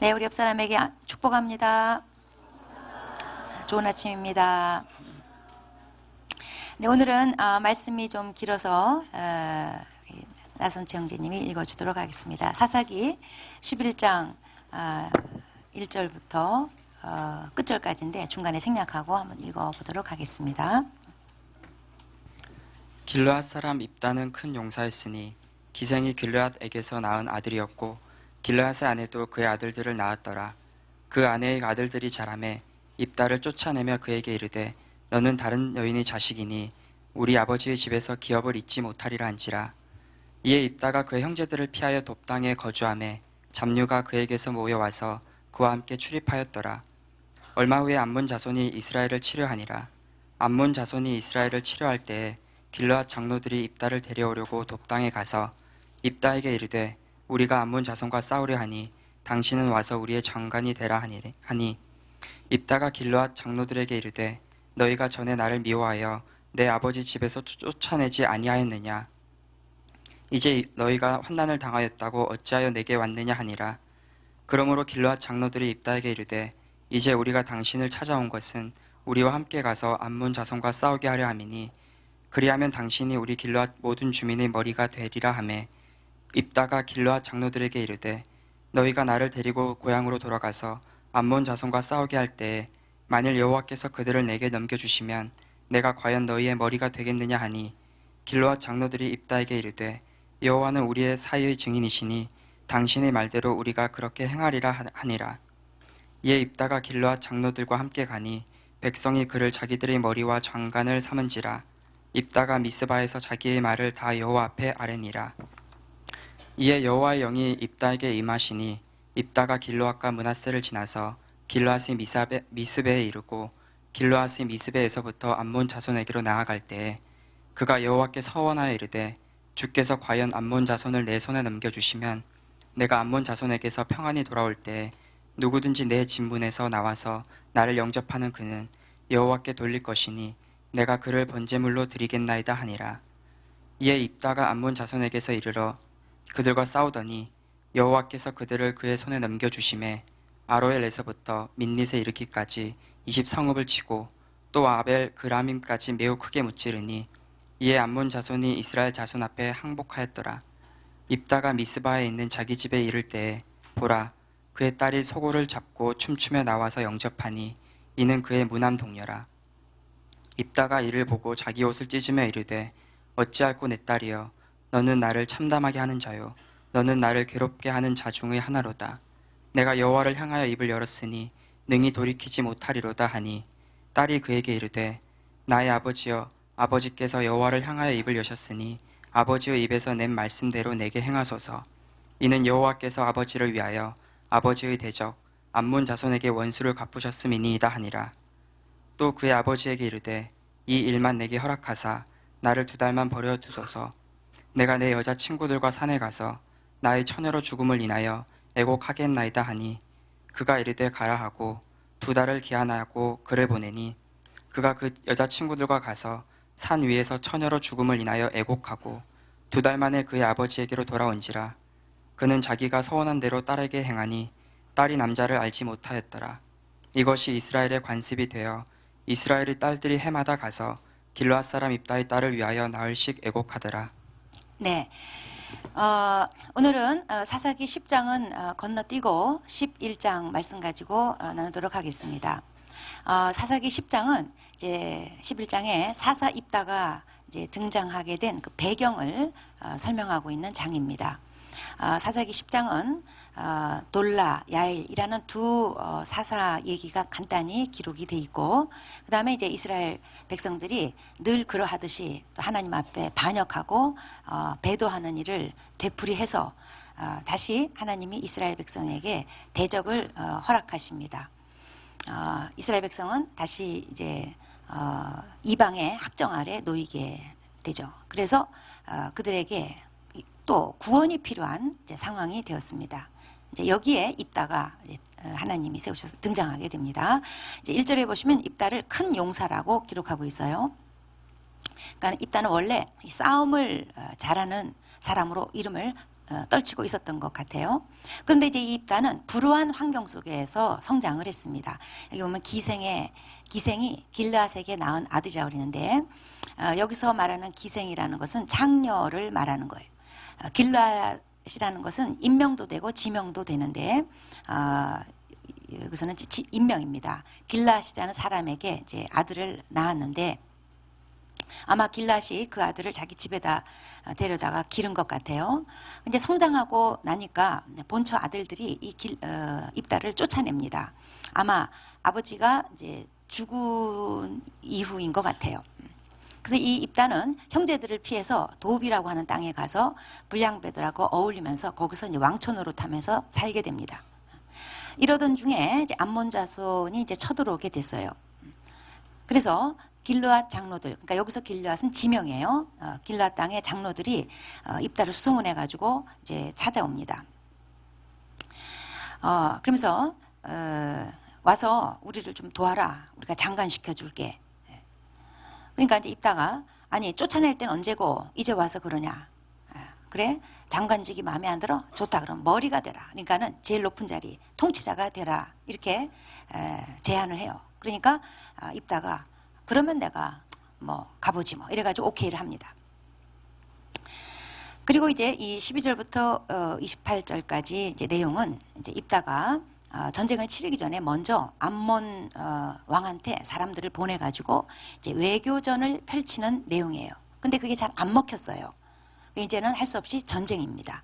네, 우리 옆 사람에게 축복합니다. 좋은 아침입니다. 네, 오늘은 말씀이 좀 길어서 나선채 형제님이 읽어주도록 하겠습니다. 사사기 11장 1절부터 끝절까지인데 중간에 생략하고 한번 읽어보도록 하겠습니다. 길르앗 사람 입다는 큰 용사였으니 기생이 길르앗에게서 낳은 아들이었고 길르앗의 아내도 그의 아들들을 낳았더라. 그 아내의 아들들이 자라매 입다를 쫓아내며 그에게 이르되 너는 다른 여인의 자식이니 우리 아버지의 집에서 기업을 잊지 못하리라 한지라. 이에 입다가 그의 형제들을 피하여 돕당에 거주하매 잡류가 그에게서 모여와서 그와 함께 출입하였더라. 얼마 후에 암몬 자손이 이스라엘을 치려하니라. 암몬 자손이 이스라엘을 치려할 때에 길르앗 장로들이 입다를 데려오려고 돕당에 가서 입다에게 이르되 우리가 암몬 자손과 싸우려 하니 당신은 와서 우리의 장관이 되라 하니 입다가 길르앗 장로들에게 이르되 너희가 전에 나를 미워하여 내 아버지 집에서 쫓아내지 아니하였느냐. 이제 너희가 환난을 당하였다고 어찌하여 내게 왔느냐 하니라. 그러므로 길르앗 장로들이 입다에게 이르되 이제 우리가 당신을 찾아온 것은 우리와 함께 가서 암몬 자손과 싸우게 하려 함이니 그리하면 당신이 우리 길르앗 모든 주민의 머리가 되리라 하매 입다가 길르앗 장로들에게 이르되 너희가 나를 데리고 고향으로 돌아가서 암몬 자손과 싸우게 할 때에 만일 여호와께서 그들을 내게 넘겨주시면 내가 과연 너희의 머리가 되겠느냐 하니 길르앗 장로들이 입다에게 이르되 여호와는 우리의 사이의 증인이시니 당신의 말대로 우리가 그렇게 행하리라 하니라. 이에 입다가 길르앗 장로들과 함께 가니 백성이 그를 자기들의 머리와 장관을 삼은지라. 입다가 미스바에서 자기의 말을 다 여호와 앞에 아뢰니라. 이에 여호와의 영이 입다에게 임하시니 입다가 길르앗과 므낫세를 지나서 길르앗의 미스베에 이르고 길르앗의 미스베에서부터 암몬 자손에게로 나아갈 때에 그가 여호와께 서원하여 이르되 주께서 과연 암몬 자손을 내 손에 넘겨주시면 내가 암몬 자손에게서 평안히 돌아올 때에 누구든지 내 진문에서 나와서 나를 영접하는 그는 여호와께 돌릴 것이니 내가 그를 번제물로 드리겠나이다 하니라. 이에 입다가 암몬 자손에게서 이르러 그들과 싸우더니 여호와께서 그들을 그의 손에 넘겨주심에 아로엘에서부터 민닛에 이르기까지 20성읍을 치고 또 아벨 그라밈까지 매우 크게 무찌르니 이에 암몬 자손이 이스라엘 자손 앞에 항복하였더라. 입다가 미스바에 있는 자기 집에 이를 때에 보라 그의 딸이 소고를 잡고 춤추며 나와서 영접하니 이는 그의 무남 동료라. 입다가 이를 보고 자기 옷을 찢으며 이르되 어찌할꼬 내 딸이여 너는 나를 참담하게 하는 자요 너는 나를 괴롭게 하는 자 중의 하나로다. 내가 여호와를 향하여 입을 열었으니 능히 돌이키지 못하리로다 하니 딸이 그에게 이르되 나의 아버지여 아버지께서 여호와를 향하여 입을 여셨으니 아버지의 입에서 낸 말씀대로 내게 행하소서. 이는 여호와께서 아버지를 위하여 아버지의 대적 암몬 자손에게 원수를 갚으셨음이니이다 하니라. 또 그의 아버지에게 이르되 이 일만 내게 허락하사 나를 2달만 버려두소서. 내가 내 여자 친구들과 산에 가서 나의 처녀로 죽음을 인하여 애곡하겠나이다 하니 그가 이르되 가라 하고 2달을 기한하고 그를 보내니 그가 그 여자 친구들과 가서 산 위에서 처녀로 죽음을 인하여 애곡하고 2달 만에 그의 아버지에게로 돌아온지라. 그는 자기가 서원한 대로 딸에게 행하니 딸이 남자를 알지 못하였더라. 이것이 이스라엘의 관습이 되어 이스라엘의 딸들이 해마다 가서 길르앗 사람 입다의 딸을 위하여 나흘씩 애곡하더라. 네, 오늘은 사사기 10장은 건너뛰고 11장 말씀 가지고 나누도록 하겠습니다. 사사기 10장은 이제 11장에 사사 입다가 이제 등장하게 된 그 배경을 설명하고 있는 장입니다. 사사기 10장은 돌라, 야일이라는 두 사사 얘기가 간단히 기록이 돼 있고 그 다음에 이제 이스라엘 백성들이 늘 그러하듯이 또 하나님 앞에 반역하고 배도하는 일을 되풀이해서 다시 하나님이 이스라엘 백성에게 대적을 허락하십니다. 이스라엘 백성은 다시 이제 이방의 학정 아래 놓이게 되죠. 그래서 그들에게 또 구원이 필요한 이제 상황이 되었습니다. 이제 여기에 입다가 하나님이 세우셔서 등장하게 됩니다. 이제 1절에 보시면 입다를 큰 용사라고 기록하고 있어요. 그러니까 입다는 원래 이 싸움을 잘하는 사람으로 이름을 떨치고 있었던 것 같아요. 그런데 이제 이 입다는 불우한 환경 속에서 성장을 했습니다. 여기 보면 기생이 길르앗에게 낳은 아들이라고 그러는데 여기서 말하는 기생이라는 것은 장녀를 말하는 거예요. 길르앗이라는 것은 인명도 되고 지명도 되는데 여기서는 인명입니다. 길르앗이라는 사람에게 이제 아들을 낳았는데 아마 길르앗이 그 아들을 자기 집에다 데려다가 기른 것 같아요. 이제 성장하고 나니까 본처 아들들이 이 입다를 쫓아냅니다. 아마 아버지가 이제 죽은 이후인 것 같아요. 그래서 이 입다는 형제들을 피해서 도읍이라고 하는 땅에 가서 불량배들하고 어울리면서 거기서 이제 왕초 노릇하면서 살게 됩니다. 이러던 중에 이제 암몬 자손이 이제 쳐들어오게 됐어요. 그래서 길르앗 장로들, 그러니까 여기서 길르앗은 지명이에요. 길르앗 땅의 장로들이 입다를 수송을 해가지고 이제 찾아옵니다. 그러면서 와서 우리를 좀 도와라. 우리가 장관시켜 줄게. 그러니까 이제 입다가 아니 쫓아낼 땐 언제고 이제 와서 그러냐. 그래 장관직이 마음에 안 들어? 좋다. 그럼 머리가 되라. 그러니까는 제일 높은 자리 통치자가 되라. 이렇게 제안을 해요. 그러니까 입다가 그러면 내가 뭐 가보지 뭐 이래가지고 오케이를 합니다. 그리고 이제 이 12절부터 28절까지 이제 내용은 이제 입다가 전쟁을 치르기 전에 먼저 암몬 왕한테 사람들을 보내가지고 이제 외교전을 펼치는 내용이에요. 근데 그게 잘 안 먹혔어요. 이제는 할 수 없이 전쟁입니다.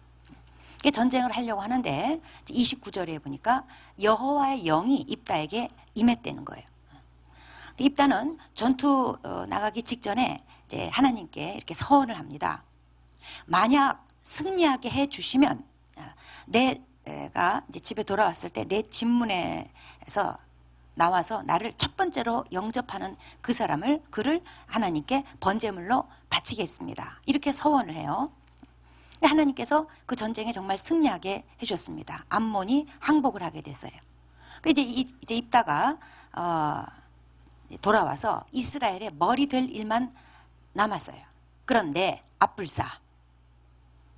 전쟁을 하려고 하는데 29절에 보니까 여호와의 영이 입다에게 임했다는 거예요. 입다는 전투 나가기 직전에 이제 하나님께 이렇게 서원을 합니다. 만약 승리하게 해 주시면 내가 이제 집에 돌아왔을 때 내 집문에서 나와서 나를 첫 번째로 영접하는 그를 하나님께 번제물로 바치겠습니다. 이렇게 서원을 해요. 하나님께서 그 전쟁에 정말 승리하게 해줬습니다. 암몬이 항복을 하게 됐어요. 이제 입다가 돌아와서 이스라엘의 머리 될 일만 남았어요. 그런데 앞불사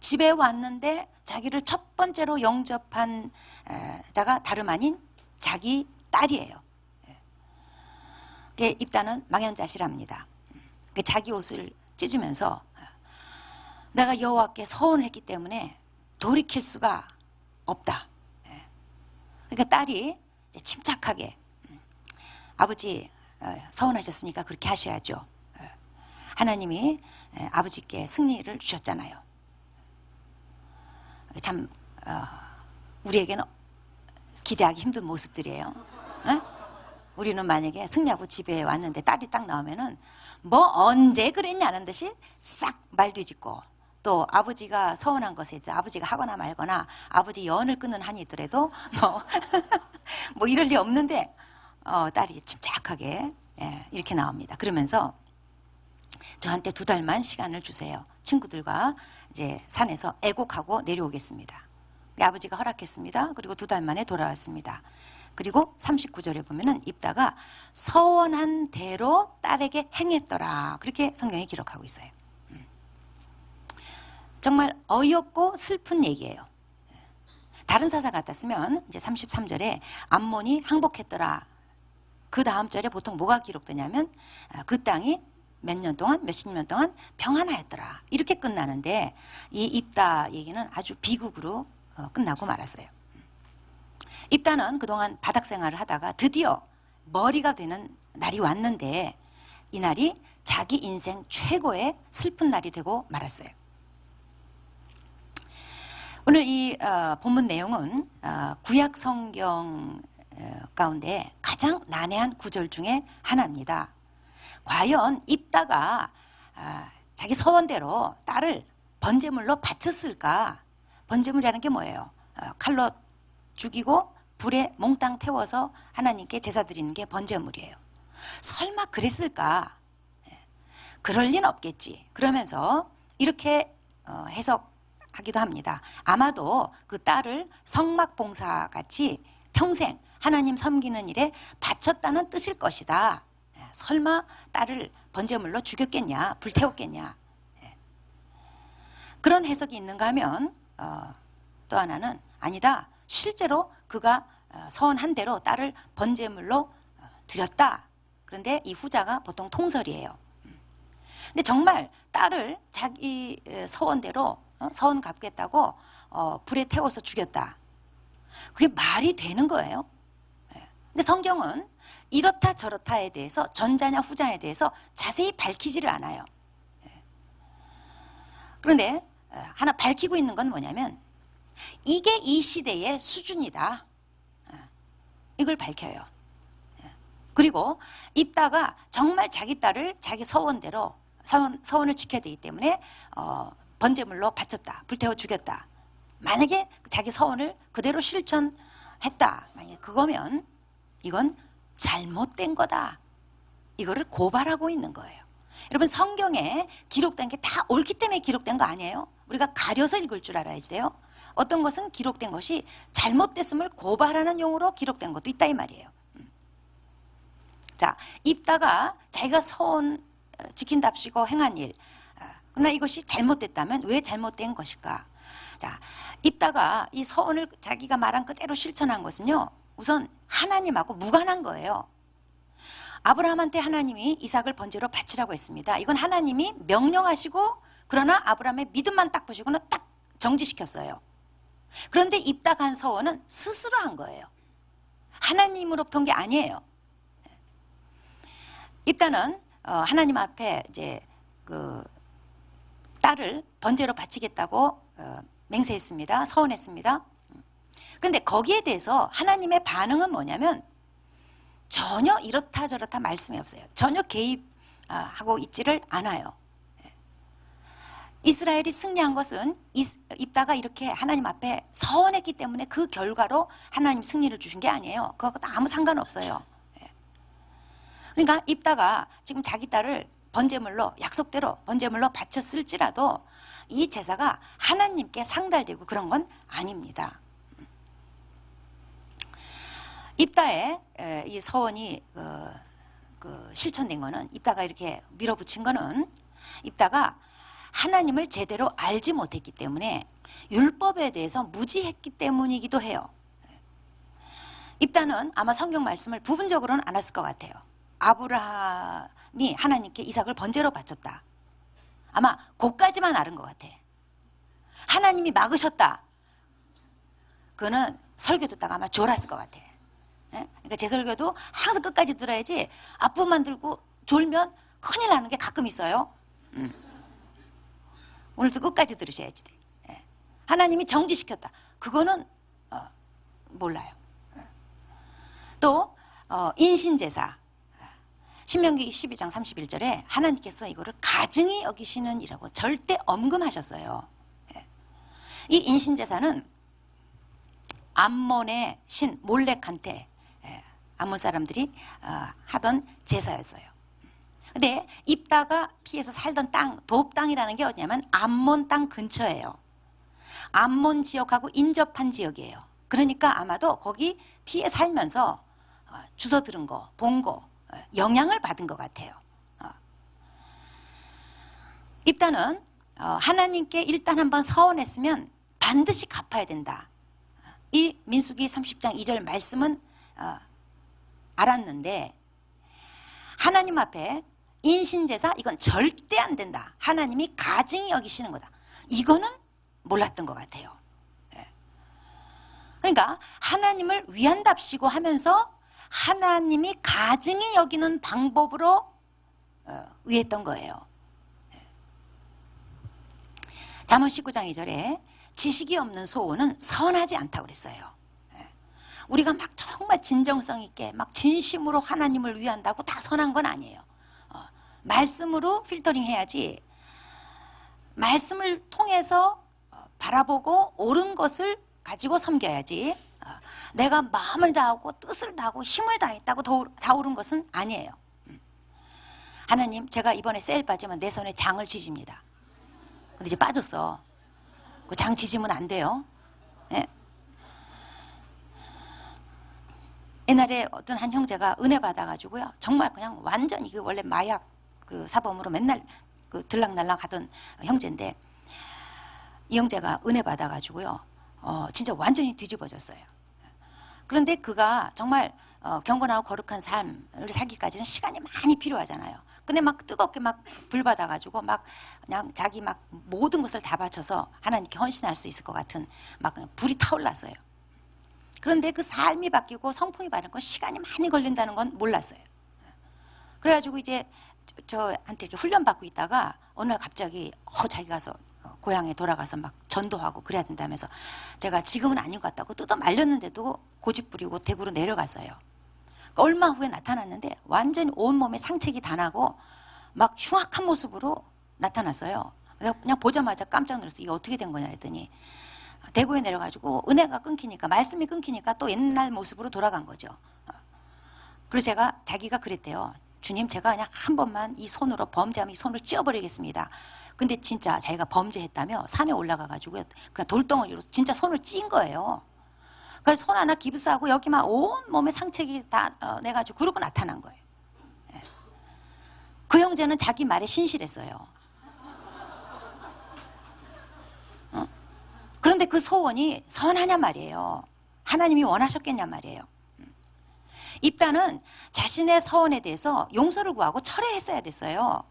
집에 왔는데 자기를 첫 번째로 영접한 자가 다름 아닌 자기 딸이에요. 입다는 망연자실합니다. 자기 옷을 찢으면서 내가 여호와께 서원했기 때문에 돌이킬 수가 없다. 그러니까 딸이 침착하게 아버지 서원하셨으니까 그렇게 하셔야죠. 하나님이 아버지께 승리를 주셨잖아요. 참 우리에게는 기대하기 힘든 모습들이에요. 우리는 만약에 승리하고 집에 왔는데 딸이 딱 나오면은 뭐 언제 그랬냐는 듯이 싹 말 뒤집고 또 아버지가 서운한 것에 대해서 아버지가 하거나 말거나 아버지 연을 끊는 한이 있더라도 뭐 이럴 리 없는데 딸이 침착하게 이렇게 나옵니다. 그러면서 저한테 2달만 시간을 주세요. 친구들과 이제 산에서 애곡하고 내려오겠습니다. 아버지가 허락했습니다. 그리고 2달 만에 돌아왔습니다. 그리고 39절에 보면은 입다가 서원한 대로 딸에게 행했더라. 그렇게 성경이 기록하고 있어요. 정말 어이없고 슬픈 얘기예요. 다른 사사 같았으면 이제 33절에 암몬이 항복했더라. 그 다음 절에 보통 뭐가 기록되냐면 그 땅이 몇 년 동안 몇십 년 동안 평안하였더라. 이렇게 끝나는데 이 입다 얘기는 아주 비극으로 끝나고 말았어요. 입다는 그동안 바닥 생활을 하다가 드디어 머리가 되는 날이 왔는데 이 날이 자기 인생 최고의 슬픈 날이 되고 말았어요. 오늘 이 본문 내용은 구약 성경 가운데 가장 난해한 구절 중에 하나입니다. 과연 입다가 자기 서원대로 딸을 번제물로 바쳤을까? 번제물이라는 게 뭐예요? 칼로 죽이고 불에 몽땅 태워서 하나님께 제사 드리는 게 번제물이에요. 설마 그랬을까? 그럴 리는 없겠지. 그러면서 이렇게 해석하기도 합니다. 아마도 그 딸을 성막봉사같이 평생 하나님 섬기는 일에 바쳤다는 뜻일 것이다. 설마 딸을 번제물로 죽였겠냐, 불태웠겠냐. 그런 해석이 있는가 하면 또 하나는 아니다. 실제로 그가 서원한 대로 딸을 번제물로 드렸다. 그런데 이 후자가 보통 통설이에요. 근데 정말 딸을 자기 서원대로 서원 갚겠다고 불에 태워서 죽였다. 그게 말이 되는 거예요. 근데 성경은 이렇다 저렇다에 대해서 전자냐 후자에 대해서 자세히 밝히지를 않아요. 그런데 하나 밝히고 있는 건 뭐냐면 이게 이 시대의 수준이다. 이걸 밝혀요. 그리고 입다가 정말 자기 딸을 자기 서원대로 서원을 지켜야 되기 때문에 번제물로 바쳤다. 불태워 죽였다. 만약에 자기 서원을 그대로 실천했다. 만약에 그거면 이건 잘못된 거다. 이거를 고발하고 있는 거예요. 여러분 성경에 기록된 게 다 옳기 때문에 기록된 거 아니에요? 우리가 가려서 읽을 줄 알아야 돼요. 어떤 것은 기록된 것이 잘못됐음을 고발하는 용어로 기록된 것도 있다 이 말이에요. 자, 입다가 자기가 서원 지킨답시고 행한 일, 그러나 이것이 잘못됐다면 왜 잘못된 것일까? 자, 입다가 이 서원을 자기가 말한 그대로 실천한 것은요, 우선 하나님하고 무관한 거예요. 아브라함한테 하나님이 이삭을 번제로 바치라고 했습니다. 이건 하나님이 명령하시고 그러나 아브라함의 믿음만 딱 보시고는 딱 정지시켰어요. 그런데 입다가 한 서원은 스스로 한 거예요. 하나님으로부터 온 게 아니에요. 입다는 하나님 앞에 이제 그 딸을 번제로 바치겠다고 맹세했습니다. 서원했습니다. 그런데 거기에 대해서 하나님의 반응은 뭐냐면 전혀 이렇다 저렇다 말씀이 없어요. 전혀 개입하고 있지를 않아요. 이스라엘이 승리한 것은 입다가 이렇게 하나님 앞에 서원했기 때문에 그 결과로 하나님 승리를 주신 게 아니에요. 그것과 아무 상관없어요. 그러니까 입다가 지금 자기 딸을 번제물로 약속대로 번제물로 바쳤을지라도 이 제사가 하나님께 상달되고 그런 건 아닙니다. 입다의 이 서원이 실천된 거는, 입다가 이렇게 밀어붙인 거는 입다가 하나님을 제대로 알지 못했기 때문에 율법에 대해서 무지했기 때문이기도 해요. 입다는 아마 성경 말씀을 부분적으로는 안 했을 것 같아요. 아브라함이 하나님께 이삭을 번제로 바쳤다. 아마 그까지만 알은 것 같아. 하나님이 막으셨다. 그거는 설교 듣다가 아마 졸았을 것 같아. 그러니까 제 설교도 항상 끝까지 들어야지 앞부분만 들고 졸면 큰일 나는 게 가끔 있어요. 오늘도 끝까지 들으셔야지 돼. 하나님이 정지시켰다. 그거는 몰라요. 또 인신제사, 신명기 12장 31절에 하나님께서 이거를 가증히 여기시는 이라고 절대 엄금하셨어요. 이 인신제사는 암몬의 신 몰렉한테 암몬 사람들이 하던 제사였어요. 근데 입다가 피해서 살던 땅, 돕 땅이라는 게 어디냐면 암몬 땅 근처예요. 암몬 지역하고 인접한 지역이에요. 그러니까 아마도 거기 피해 살면서 주워 들은 거, 본 거, 영향을 받은 것 같아요. 입다는 하나님께 일단 한번 서원했으면 반드시 갚아야 된다. 이 민수기 30장 2절 말씀은 알았는데 하나님 앞에 인신제사 이건 절대 안 된다. 하나님이 가증히 여기시는 거다. 이거는 몰랐던 것 같아요. 그러니까 하나님을 위한답시고 하면서 하나님이 가증히 여기는 방법으로 위했던 거예요. 잠언 19장 2절에 지식이 없는 소원은 선하지 않다고 그랬어요. 우리가 막 정말 진정성 있게 막 진심으로 하나님을 위한다고 다 선한 건 아니에요. 말씀으로 필터링 해야지, 말씀을 통해서 바라보고 옳은 것을 가지고 섬겨야지, 내가 마음을 다하고 뜻을 다하고 힘을 다했다고 다 옳은 것은 아니에요. 하나님, 제가 이번에 세일 빠지면 내 손에 장을 지집니다. 근데 이제 빠졌어. 그 장 지지면 안 돼요. 네? 옛날에 어떤 한 형제가 은혜 받아가지고요. 정말 그냥 완전히 그 원래 마약 그 사범으로 맨날 그 들락날락 하던 형제인데 이 형제가 은혜 받아가지고요. 진짜 완전히 뒤집어졌어요. 그런데 그가 정말 경건하고 거룩한 삶을 살기까지는 시간이 많이 필요하잖아요. 근데 막 뜨겁게 막 불 받아가지고 막 그냥 자기 막 모든 것을 다 바쳐서 하나님께 헌신할 수 있을 것 같은 막 그냥 불이 타올랐어요. 그런데 그 삶이 바뀌고 성품이 바뀌는 건 시간이 많이 걸린다는 건 몰랐어요. 그래가지고 이제 저한테 이렇게 훈련 받고 있다가 어느 날 갑자기 자기 가서 고향에 돌아가서 막 전도하고 그래야 된다면서 제가 지금은 아닌 것 같다고 뜯어 말렸는데도 고집 부리고 대구로 내려갔어요. 그러니까 얼마 후에 나타났는데 완전히 온몸에 상책이 다 나고 막 흉악한 모습으로 나타났어요. 내가 그냥 보자마자 깜짝 놀랐어요. 이게 어떻게 된 거냐 했더니 대구에 내려가지고 은혜가 끊기니까 말씀이 끊기니까 또 옛날 모습으로 돌아간 거죠. 그래서 자기가 그랬대요. 주님, 제가 그냥 한 번만 이 손으로 범죄하면 이 손을 찧어버리겠습니다. 근데 진짜 자기가 범죄했다며 산에 올라가가지고 그냥 돌덩어리로 진짜 손을 찧은 거예요. 그래서 손 하나 기부스하고 여기만 온 몸에 상책이 다 내가지고 그러고 나타난 거예요. 그 형제는 자기 말에 신실했어요. 그런데 그 소원이 선하냐 말이에요. 하나님이 원하셨겠냐 말이에요. 입다는 자신의 서원에 대해서 용서를 구하고 철회했어야 됐어요.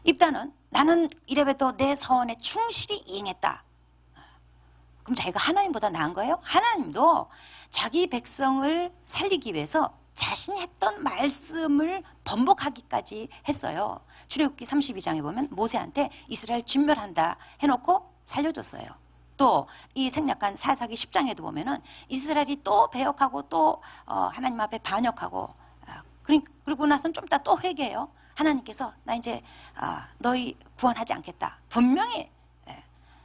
입다는 나는 이래봬도 내 서원에 충실히 이행했다. 그럼 자기가 하나님보다 나은 거예요? 하나님도 자기 백성을 살리기 위해서 자신이 했던 말씀을 번복하기까지 했어요. 출애굽기 32장에 보면 모세한테 이스라엘 진멸한다 해놓고 살려줬어요. 또 이 생략한 사사기 10장에도 보면은 이스라엘이 또 배역하고 또 하나님 앞에 반역하고 그리고 나서는 좀 이따 또 회개해요. 하나님께서 나 이제 너희 구원하지 않겠다. 분명히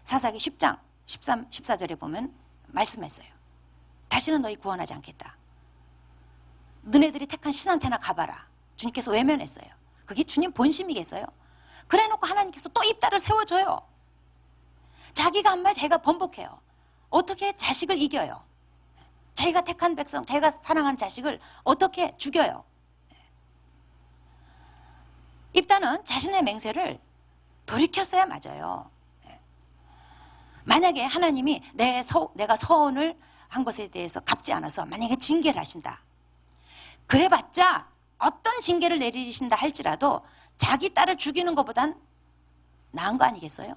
사사기 10장 13, 14절에 보면 말씀했어요. 다시는 너희 구원하지 않겠다. 너네들이 택한 신한테나 가봐라. 주님께서 외면했어요. 그게 주님 본심이겠어요? 그래놓고 하나님께서 또 입다를 세워줘요. 자기가 한 말 자기가 번복해요. 어떻게 자식을 이겨요? 자기가 택한 백성, 자기가 사랑하는 자식을 어떻게 죽여요? 입다는 자신의 맹세를 돌이켰어야 맞아요. 만약에 하나님이 내가 서원을 한 것에 대해서 갚지 않아서 만약에 징계를 하신다. 그래봤자 어떤 징계를 내리신다 할지라도 자기 딸을 죽이는 것보단 나은 거 아니겠어요?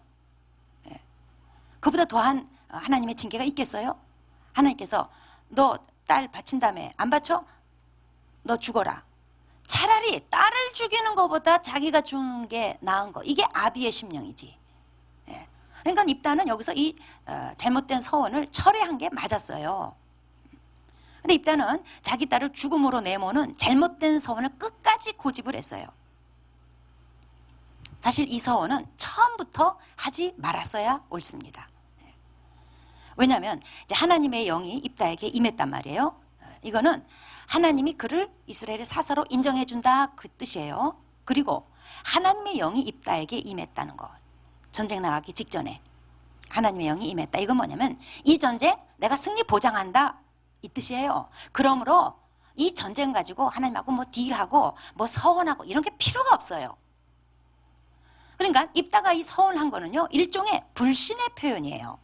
그보다 더한 하나님의 징계가 있겠어요? 하나님께서 너 딸 바친 다음에 안 바쳐? 너 죽어라. 차라리 딸을 죽이는 것보다 자기가 죽는 게 나은 거. 이게 아비의 심령이지. 그러니까 입다는 여기서 이 잘못된 서원을 철회한 게 맞았어요. 근데 입다는 자기 딸을 죽음으로 내모는 잘못된 서원을 끝까지 고집을 했어요. 사실 이 서원은 처음부터 하지 말았어야 옳습니다. 왜냐하면 이제 하나님의 영이 입다에게 임했단 말이에요. 이거는 하나님이 그를 이스라엘의 사사로 인정해 준다 그 뜻이에요. 그리고 하나님의 영이 입다에게 임했다는 거. 전쟁 나가기 직전에 하나님의 영이 임했다. 이건 뭐냐면 이 전쟁 내가 승리 보장한다 이 뜻이에요. 그러므로 이 전쟁 가지고 하나님하고 뭐 딜하고 뭐 서원하고 이런 게 필요가 없어요. 그러니까 입다가 이 서원한 거는요 일종의 불신의 표현이에요.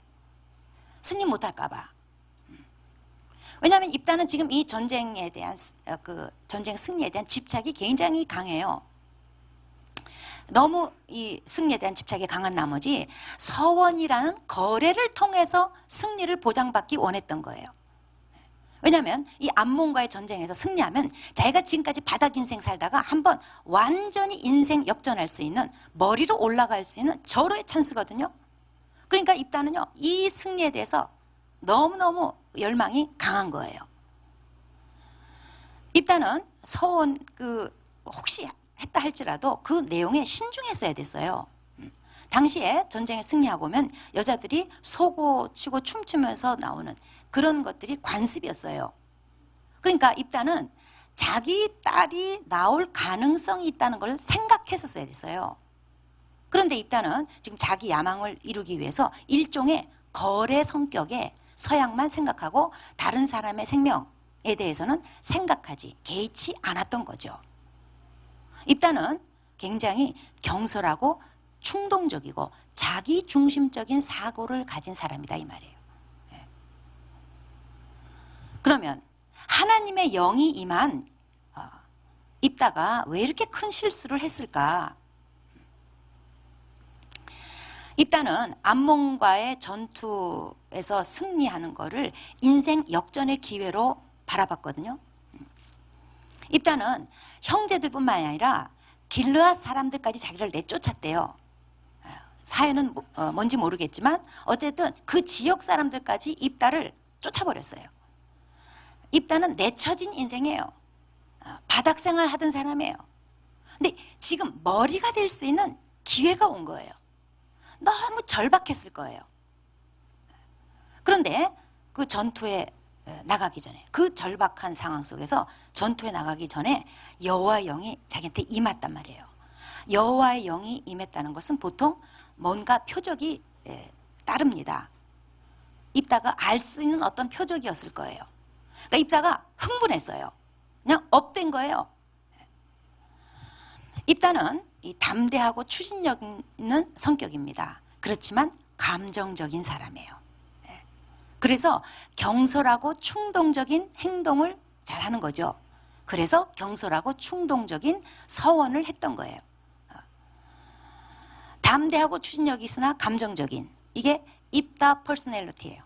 승리 못할까 봐. 왜냐하면 입다는 지금 이 전쟁에 대한 그 전쟁 승리에 대한 집착이 굉장히 강해요. 너무 이 승리에 대한 집착이 강한 나머지 서원이라는 거래를 통해서 승리를 보장받기 원했던 거예요. 왜냐하면 이 암몬과의 전쟁에서 승리하면 자기가 지금까지 바닥 인생 살다가 한번 완전히 인생 역전할 수 있는 머리로 올라갈 수 있는 절호의 찬스거든요. 그러니까 입다는요 이 승리에 대해서 너무너무 열망이 강한 거예요. 입다는 서원 혹시 했다 할지라도 그 내용에 신중했어야 됐어요. 당시에 전쟁에 승리하고 오면 여자들이 소고 치고 춤추면서 나오는 그런 것들이 관습이었어요. 그러니까 입다는 자기 딸이 나올 가능성이 있다는 걸 생각했었어야 됐어요. 그런데 입다는 지금 자기 야망을 이루기 위해서 일종의 거래 성격의 서양만 생각하고 다른 사람의 생명에 대해서는 생각하지 개의치 않았던 거죠. 입다는 굉장히 경솔하고 충동적이고 자기중심적인 사고를 가진 사람이다 이 말이에요. 그러면 하나님의 영이 임한 입다가 왜 이렇게 큰 실수를 했을까? 입다는 암몬과의 전투에서 승리하는 것을 인생 역전의 기회로 바라봤거든요. 입다는 형제들뿐만 아니라 길르앗 사람들까지 자기를 내쫓았대요. 사연은 뭔지 모르겠지만 어쨌든 그 지역 사람들까지 입다를 쫓아버렸어요. 입다는 내쳐진 인생이에요. 바닥생활 하던 사람이에요. 근데 지금 머리가 될 수 있는 기회가 온 거예요. 너무 절박했을 거예요. 그런데 그 전투에 나가기 전에, 그 절박한 상황 속에서 전투에 나가기 전에 여호와의 영이 자기한테 임했단 말이에요. 여호와의 영이 임했다는 것은 보통 뭔가 표적이 따릅니다. 입다가 알 수 있는 어떤 표적이었을 거예요. 그러니까 입다가 흥분했어요. 그냥 업된 거예요. 입다는 이 담대하고 추진력 있는 성격입니다. 그렇지만 감정적인 사람이에요. 그래서 경솔하고 충동적인 행동을 잘하는 거죠. 그래서 경솔하고 충동적인 서원을 했던 거예요. 담대하고 추진력이 있으나 감정적인, 이게 입다 퍼스널리티예요.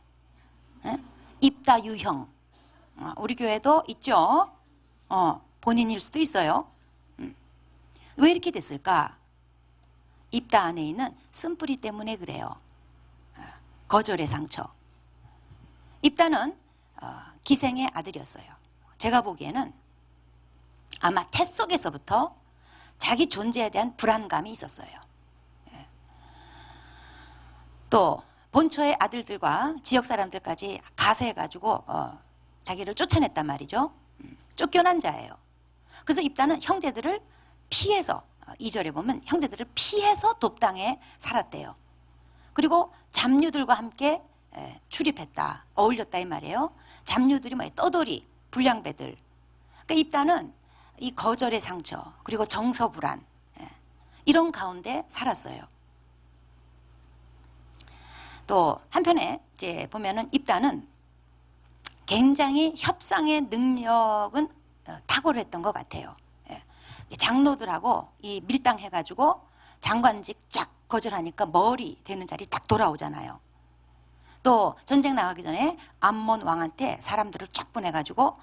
입다 유형. 우리 교회도 있죠. 본인일 수도 있어요. 왜 이렇게 됐을까? 입다 안에 있는 쓴뿌리 때문에 그래요. 거절의 상처. 입다는 기생의 아들이었어요. 제가 보기에는 아마 태 속에서부터 자기 존재에 대한 불안감이 있었어요. 또 본처의 아들들과 지역 사람들까지 가세해가지고 자기를 쫓아냈단 말이죠. 쫓겨난 자예요. 그래서 입다는 형제들을 피해서, 2절에 보면 형제들을 피해서 돕당에 살았대요. 그리고 잡류들과 함께 출입했다, 어울렸다 이 말이에요. 잡류들이 뭐예요? 떠돌이, 불량배들. 그러니까 입다는 이 거절의 상처, 그리고 정서불안, 이런 가운데 살았어요. 또 한편에 이제 보면은 입다는 굉장히 협상의 능력은 탁월했던 것 같아요. 장로들하고 이 밀당해가지고 장관직 쫙 거절하니까 머리 되는 자리 딱 돌아오잖아요. 또 전쟁 나가기 전에 암몬 왕한테 사람들을 쫙 보내가지고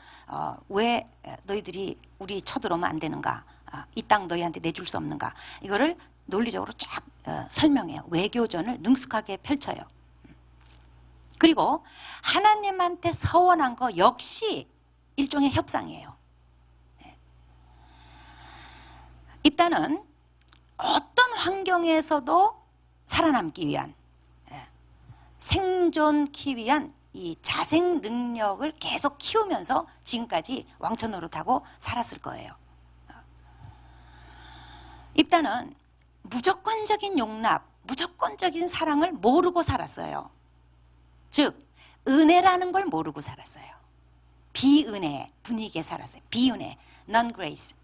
왜 너희들이 우리 쳐들어오면 안 되는가, 이 땅 너희한테 내줄 수 없는가, 이거를 논리적으로 쫙 설명해요. 외교전을 능숙하게 펼쳐요. 그리고 하나님한테 서원한 거 역시 일종의 협상이에요. 입다는 어떤 환경에서도 살아남기 위한, 생존기 위한 이 자생 능력을 계속 키우면서 지금까지 왕처 노릇하고 살았을 거예요. 입다는 무조건적인 용납, 무조건적인 사랑을 모르고 살았어요. 즉 은혜라는 걸 모르고 살았어요. 비은혜 분위기에 살았어요. 비은혜, non-grace.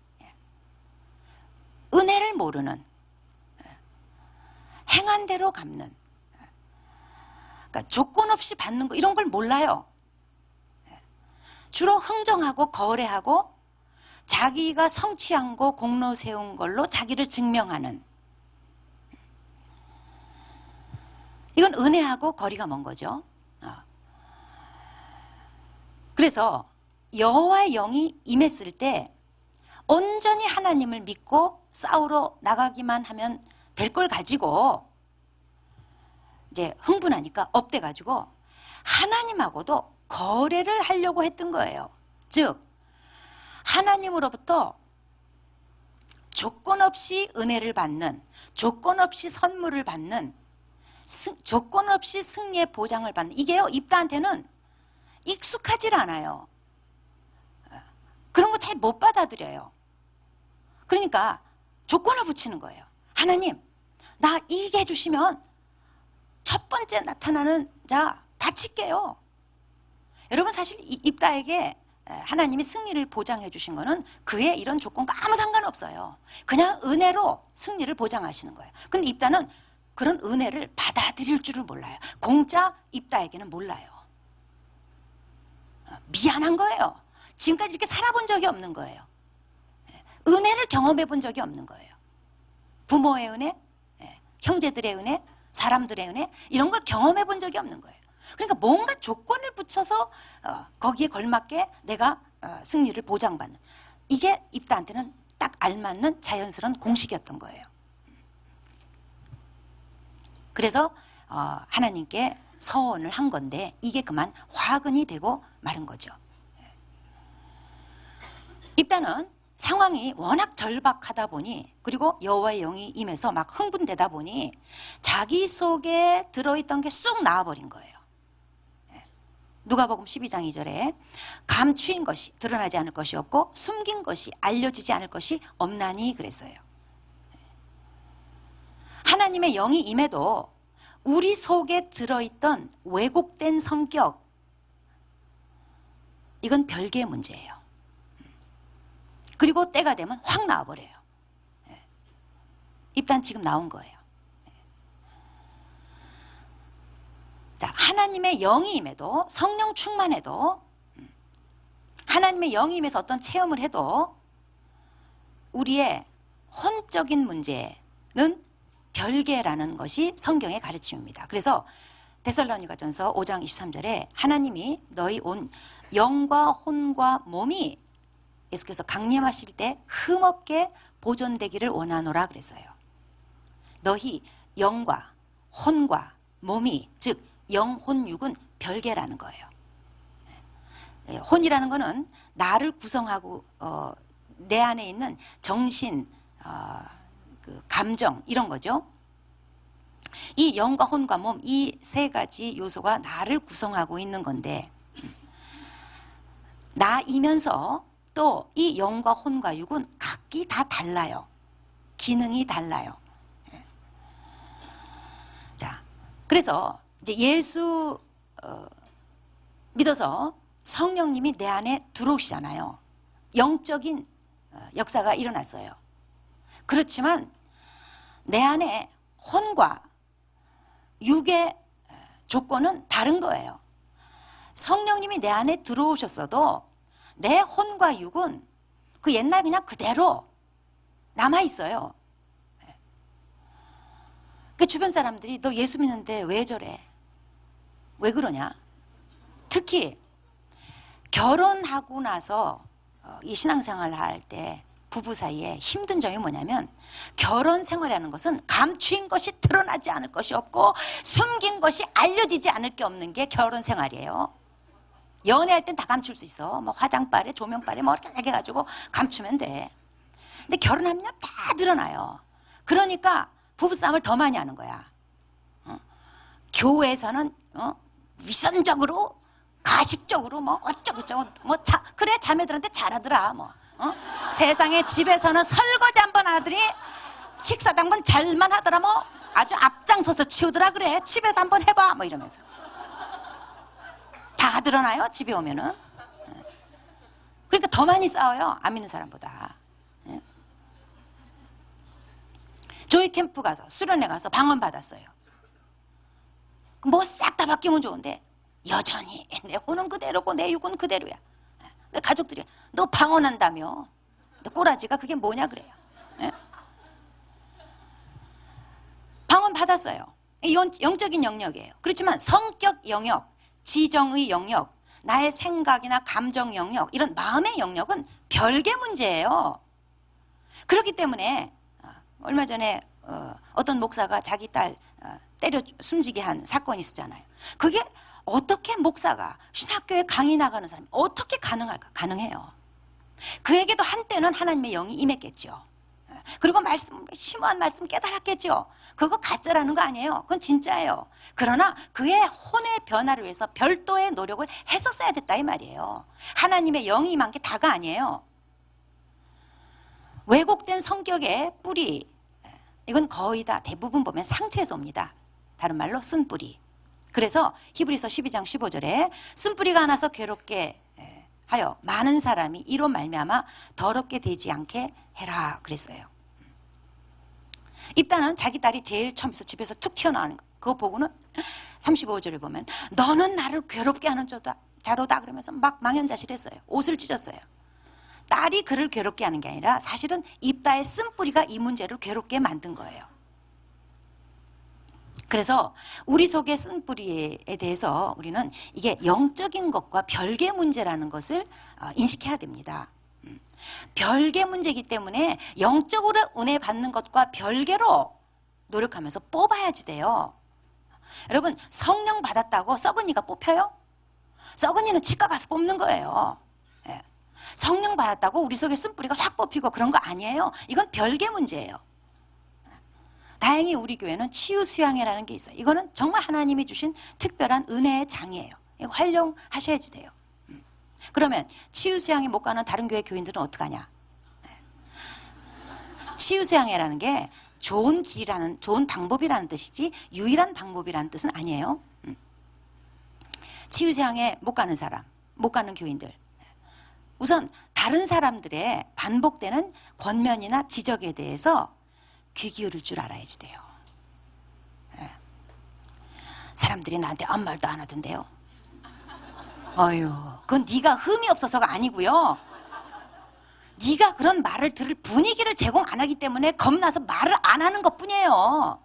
은혜를 모르는, 행한 대로 갚는, 그러니까 조건 없이 받는 거, 이런 걸 몰라요. 주로 흥정하고 거래하고 자기가 성취한 거, 공로 세운 걸로 자기를 증명하는, 이건 은혜하고 거리가 먼 거죠. 그래서 여호와의 영이 임했을 때 온전히 하나님을 믿고 싸우러 나가기만 하면 될 걸 가지고 이제 흥분하니까 업돼가지고 하나님하고도 거래를 하려고 했던 거예요. 즉 하나님으로부터 조건 없이 은혜를 받는, 조건 없이 선물을 받는, 조건 없이 승리의 보장을 받는, 이게요 입다한테는 익숙하질 않아요. 그런 거 잘 못 받아들여요. 그러니까 조건을 붙이는 거예요. 하나님, 나 이기게 해주시면 첫 번째 나타나는 자 바칠게요. 여러분 사실 입다에게 하나님이 승리를 보장해 주신 거는 그의 이런 조건과 아무 상관없어요. 그냥 은혜로 승리를 보장하시는 거예요. 근데 입다는 그런 은혜를 받아들일 줄을 몰라요. 공짜 입다에게는 몰라요. 미안한 거예요. 지금까지 이렇게 살아본 적이 없는 거예요. 은혜를 경험해 본 적이 없는 거예요. 부모의 은혜, 형제들의 은혜, 사람들의 은혜, 이런 걸 경험해 본 적이 없는 거예요. 그러니까 뭔가 조건을 붙여서 거기에 걸맞게 내가 승리를 보장받는, 이게 입다한테는 딱 알맞는 자연스러운 공식이었던 거예요. 그래서 하나님께 서원을 한 건데 이게 그만 화근이 되고 마른 거죠. 입다는 상황이 워낙 절박하다 보니, 그리고 여호와의 영이 임해서 막 흥분되다 보니 자기 속에 들어있던 게 쑥 나와버린 거예요. 누가복음 12장 2절에 감추인 것이 드러나지 않을 것이 없고 숨긴 것이 알려지지 않을 것이 없나니 그랬어요. 하나님의 영이 임해도 우리 속에 들어있던 왜곡된 성격, 이건 별개의 문제예요. 그리고 때가 되면 확 나와버려요. 입단 지금 나온 거예요. 자, 하나님의 영이 임해도, 성령 충만해도, 하나님의 영이 임해서 어떤 체험을 해도 우리의 혼적인 문제는 별개라는 것이 성경의 가르침입니다. 그래서 데살로니가전서 5장 23절에 하나님이 너희 온 영과 혼과 몸이 예수께서 강림하실 때 흠없게 보존되기를 원하노라 그랬어요. 너희 영과 혼과 몸이, 즉 영혼 육은 별개라는 거예요. 혼이라는 거는 나를 구성하고 내 안에 있는 정신, 그 감정, 이런 거죠. 이 영과 혼과 몸, 이 세 가지 요소가 나를 구성하고 있는 건데, 나이면서 또 이 영과 혼과 육은 각기 다 달라요. 기능이 달라요. 자, 그래서 이제 예수 믿어서 성령님이 내 안에 들어오시잖아요. 영적인 역사가 일어났어요. 그렇지만 내 안에 혼과 육의 조건은 다른 거예요. 성령님이 내 안에 들어오셨어도 내 혼과 육은 그 옛날 그냥 그대로 남아있어요. 그 주변 사람들이 너 예수 믿는데 왜 저래? 왜 그러냐? 특히 결혼하고 나서 이 신앙생활을 할 때 부부 사이에 힘든 점이 뭐냐면, 결혼 생활이라는 것은 감추인 것이 드러나지 않을 것이 없고 숨긴 것이 알려지지 않을 게 없는 게 결혼 생활이에요. 연애할 땐 다 감출 수 있어. 뭐 화장빨에 조명빨에 뭐 이렇게 해가지고 감추면 돼. 근데 결혼하면 다 드러나요. 그러니까 부부싸움을 더 많이 하는 거야. 교회에서는 위선적으로, 가식적으로 뭐 어쩌고저쩌고 뭐 그래 자매들한테 잘하더라 뭐. 세상에 집에서는 설거지 한 번 하더니 식사도 한 번 잘만 하더라 뭐. 아주 앞장서서 치우더라 그래. 집에서 한 번 해봐 뭐 이러면서. 다 드러나요 집에 오면은. 그러니까 더 많이 싸워요, 안 믿는 사람보다. 조이 캠프 가서, 수련회 가서 방언 받았어요. 뭐 싹 다 바뀌면 좋은데 여전히 내 혼은 그대로고 내 육은 그대로야. 가족들이 너 방언한다며, 너 꼬라지가 그게 뭐냐 그래요. 방언 받았어요. 영적인 영역이에요. 그렇지만 성격 영역, 지정의 영역, 나의 생각이나 감정 영역, 이런 마음의 영역은 별개 문제예요. 그렇기 때문에 얼마 전에 어떤 목사가 자기 딸 때려 숨지게 한 사건이 있었잖아요. 그게 어떻게 목사가 신학교에 강의 나가는 사람이 어떻게 가능할까? 가능해요. 그에게도 한때는 하나님의 영이 임했겠죠. 그리고 심오한 말씀 깨달았겠죠. 그거 가짜라는 거 아니에요. 그건 진짜예요. 그러나 그의 혼의 변화를 위해서 별도의 노력을 했었어야 됐다 이 말이에요. 하나님의 영이 임한 게 다가 아니에요. 왜곡된 성격의 뿌리, 이건 거의 다 대부분 보면 상처에서 옵니다. 다른 말로 쓴 뿌리. 그래서 히브리서 12장 15절에 쓴뿌리가 나서 괴롭게 하여 많은 사람이 이로 말미암아 더럽게 되지 않게 해라 그랬어요. 입다는 자기 딸이 제일 처음에서 집에서 툭 튀어나오는 거, 그거 보고는 35절에 보면 너는 나를 괴롭게 하는 자로다 그러면서 막 망연자실했어요. 옷을 찢었어요. 딸이 그를 괴롭게 하는 게 아니라 사실은 입다의 쓴뿌리가 이 문제를 괴롭게 만든 거예요. 그래서 우리 속의 쓴뿌리에 대해서 우리는 이게 영적인 것과 별개 문제라는 것을 인식해야 됩니다. 별개 문제이기 때문에 영적으로 은혜 받는 것과 별개로 노력하면서 뽑아야지 돼요. 여러분, 성령 받았다고 썩은이가 뽑혀요? 썩은이는 치과 가서 뽑는 거예요. 성령 받았다고 우리 속에 쓴뿌리가 확 뽑히고 그런 거 아니에요. 이건 별개 문제예요. 다행히 우리 교회는 치유 수양회라는 게 있어요. 이거는 정말 하나님이 주신 특별한 은혜의 장이에요. 이거 활용하셔야지 돼요. 그러면 치유 수양회 못 가는 다른 교회 교인들은 어떡하냐? 치유 수양회라는 게 좋은 길이라는, 좋은 방법이라는 뜻이지 유일한 방법이라는 뜻은 아니에요. 치유 수양회 못 가는 사람, 못 가는 교인들, 우선 다른 사람들의 반복되는 권면이나 지적에 대해서 귀 기울일 줄 알아야지 돼요. 사람들이 나한테 아무 말도 안 하던데요. 어휴, 그건 네가 흠이 없어서가 아니고요. 네가 그런 말을 들을 분위기를 제공 안 하기 때문에 겁나서 말을 안 하는 것뿐이에요.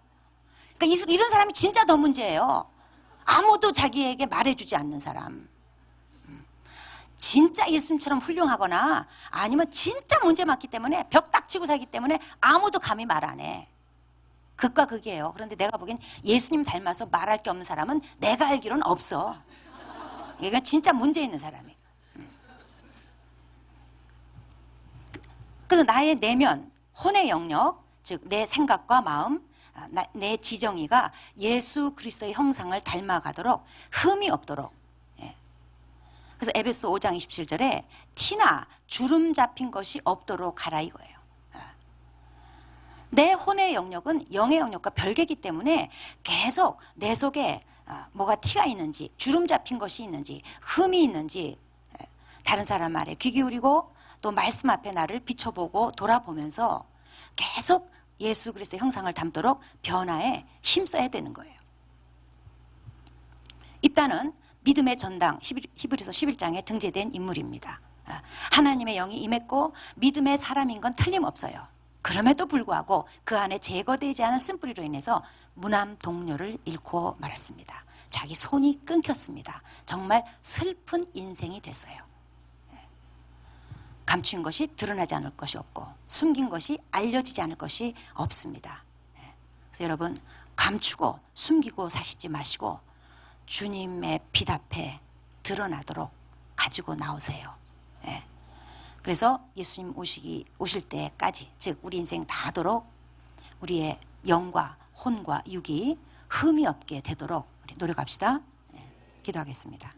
그러니까 이런 사람이 진짜 더 문제예요. 아무도 자기에게 말해주지 않는 사람. 진짜 예수님처럼 훌륭하거나 아니면 진짜 문제 많기 때문에 벽 딱 치고 살기 때문에 아무도 감히 말 안 해. 극과 극이에요. 그런데 내가 보기엔 예수님 닮아서 말할 게 없는 사람은 내가 알기로는 없어. 얘가 진짜 문제 있는 사람이에요. 그래서 나의 내면, 혼의 영역, 즉 내 생각과 마음, 내 지정의가 예수 그리스도의 형상을 닮아가도록 흠이 없도록. 그래서 에베소 5장 27절에 티나 주름 잡힌 것이 없도록 하라 이거예요. 내 혼의 영역은 영의 영역과 별개이기 때문에 계속 내 속에 뭐가 티가 있는지, 주름 잡힌 것이 있는지, 흠이 있는지 다른 사람 말에 귀 기울이고 또 말씀 앞에 나를 비춰보고 돌아보면서 계속 예수 그리스도의 형상을 담도록 변화에 힘써야 되는 거예요. 입다는 믿음의 전당, 히브리서 11장에 등재된 인물입니다. 하나님의 영이 임했고 믿음의 사람인 건 틀림없어요. 그럼에도 불구하고 그 안에 제거되지 않은 쓴뿌리로 인해서 무남 동료를 잃고 말았습니다. 자기 손이 끊겼습니다. 정말 슬픈 인생이 됐어요. 감춘 것이 드러나지 않을 것이 없고 숨긴 것이 알려지지 않을 것이 없습니다. 그래서 여러분, 감추고 숨기고 사시지 마시고 주님의 빛 앞에 드러나도록 가지고 나오세요. 그래서 예수님 오실 때까지, 즉 우리 인생 다하도록 우리의 영과 혼과 육이 흠이 없게 되도록 우리 노력합시다. 기도하겠습니다.